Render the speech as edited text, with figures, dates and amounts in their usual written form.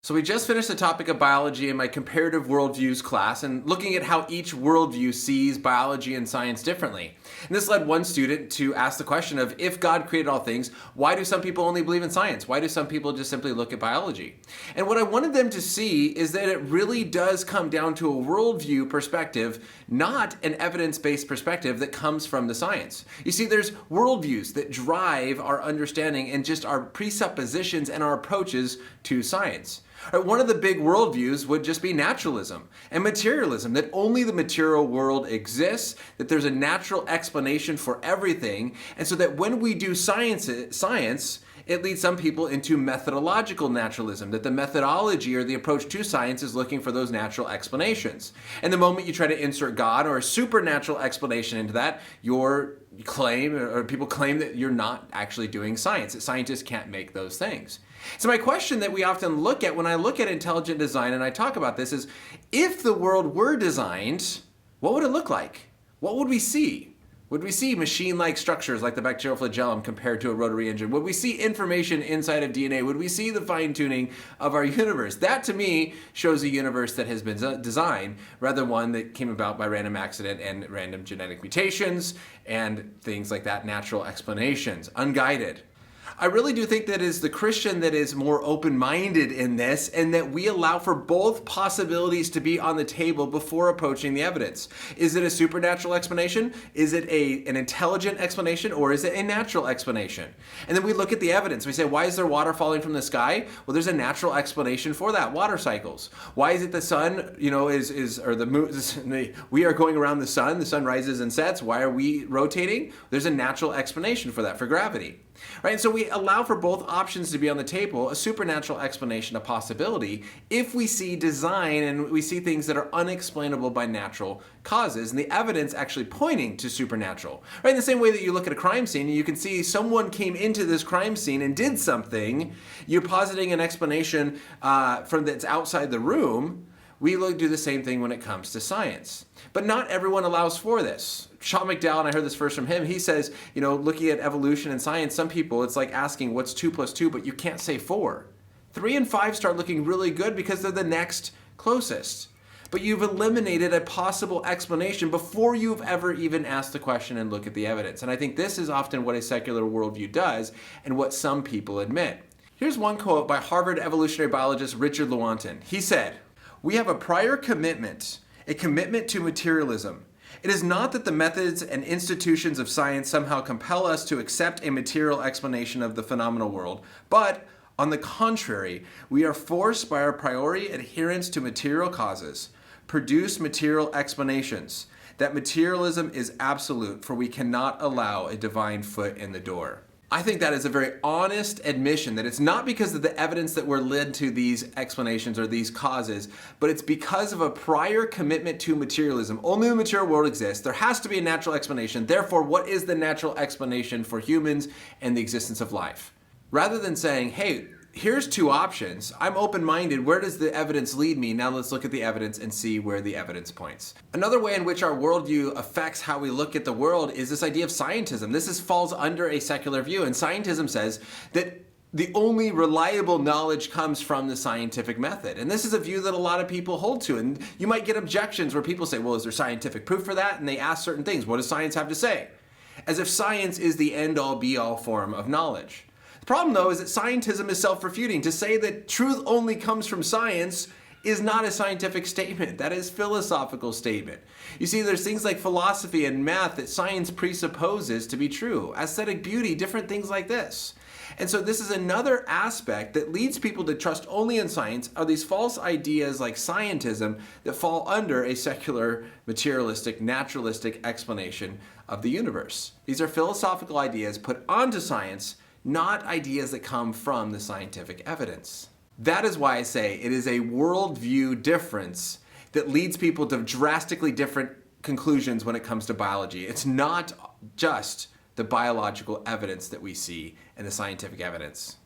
So we just finished the topic of biology in my comparative worldviews class and looking at how each worldview sees biology and science differently. And this led one student to ask the question of, if God created all things, why do some people only believe in science? Why do some people just simply look at biology? And what I wanted them to see is that it really does come down to a worldview perspective, not an evidence-based perspective that comes from the science. You see, there's worldviews that drive our understanding and just our presuppositions and our approaches to science. One of the big worldviews would just be naturalism and materialism, that only the material world exists, that there's a natural explanation for everything, and so that when we do science, it leads some people into methodological naturalism, that the methodology or the approach to science is looking for those natural explanations. And the moment you try to insert God or a supernatural explanation into that, people claim that you're not actually doing science, that scientists can't make those things. So my question that we often look at when I look at intelligent design and I talk about this is, if the world were designed, what would it look like? What would we see? Would we see machine-like structures like the bacterial flagellum compared to a rotary engine? Would we see information inside of DNA? Would we see the fine-tuning of our universe? That, to me, shows a universe that has been designed, rather than one that came about by random accident and random genetic mutations and things like that, natural explanations, unguided. I really do think that it is the Christian that is more open-minded in this, and that we allow for both possibilities to be on the table before approaching the evidence. Is it a supernatural explanation? Is it an intelligent explanation? Or is it a natural explanation? And then we look at the evidence. We say, why is there water falling from the sky? Well, there's a natural explanation for that, water cycles. Why is it the sun, or the moon, we are going around the sun rises and sets. Why are we rotating? There's a natural explanation for that, for gravity. Right? And so we allow for both options to be on the table, a supernatural explanation, a possibility, if we see design and we see things that are unexplainable by natural causes, and the evidence actually pointing to supernatural. Right? In the same way that you look at a crime scene and you can see someone came into this crime scene and did something, you're positing an explanation from that's outside the room. We do the same thing when it comes to science. But not everyone allows for this. Sean McDowell, and I heard this first from him, he says, looking at evolution and science, some people, it's like asking what's 2 + 2, but you can't say 4. 3 and 5 start looking really good because they're the next closest. But you've eliminated a possible explanation before you've ever even asked the question and look at the evidence. And I think this is often what a secular worldview does and what some people admit. Here's one quote by Harvard evolutionary biologist Richard Lewontin. He said, "We have a prior commitment, a commitment to materialism. It is not that the methods and institutions of science somehow compel us to accept a material explanation of the phenomenal world, but, on the contrary, we are forced by our priori adherence to material causes, produce material explanations. That materialism is absolute, for we cannot allow a divine foot in the door." I think that is a very honest admission that it's not because of the evidence that we're led to these explanations or these causes, but it's because of a prior commitment to materialism. Only the material world exists. There has to be a natural explanation. Therefore, what is the natural explanation for humans and the existence of life? Rather than saying, hey, here's 2 options. I'm open-minded. Where does the evidence lead me? Now let's look at the evidence and see where the evidence points. Another way in which our worldview affects how we look at the world is this idea of scientism. This falls under a secular view, and scientism says that the only reliable knowledge comes from the scientific method. And this is a view that a lot of people hold to. And you might get objections where people say, well, is there scientific proof for that? And they ask certain things. What does science have to say? As if science is the end-all be-all form of knowledge. The problem, though, is that scientism is self-refuting. To say that truth only comes from science is not a scientific statement. That is a philosophical statement. You see, there's things like philosophy and math that science presupposes to be true. Aesthetic beauty, different things like this. And so this is another aspect that leads people to trust only in science, are these false ideas like scientism that fall under a secular, materialistic, naturalistic explanation of the universe. These are philosophical ideas put onto science, not ideas that come from the scientific evidence. That is why I say it is a worldview difference that leads people to drastically different conclusions when it comes to biology. It's not just the biological evidence that we see and the scientific evidence.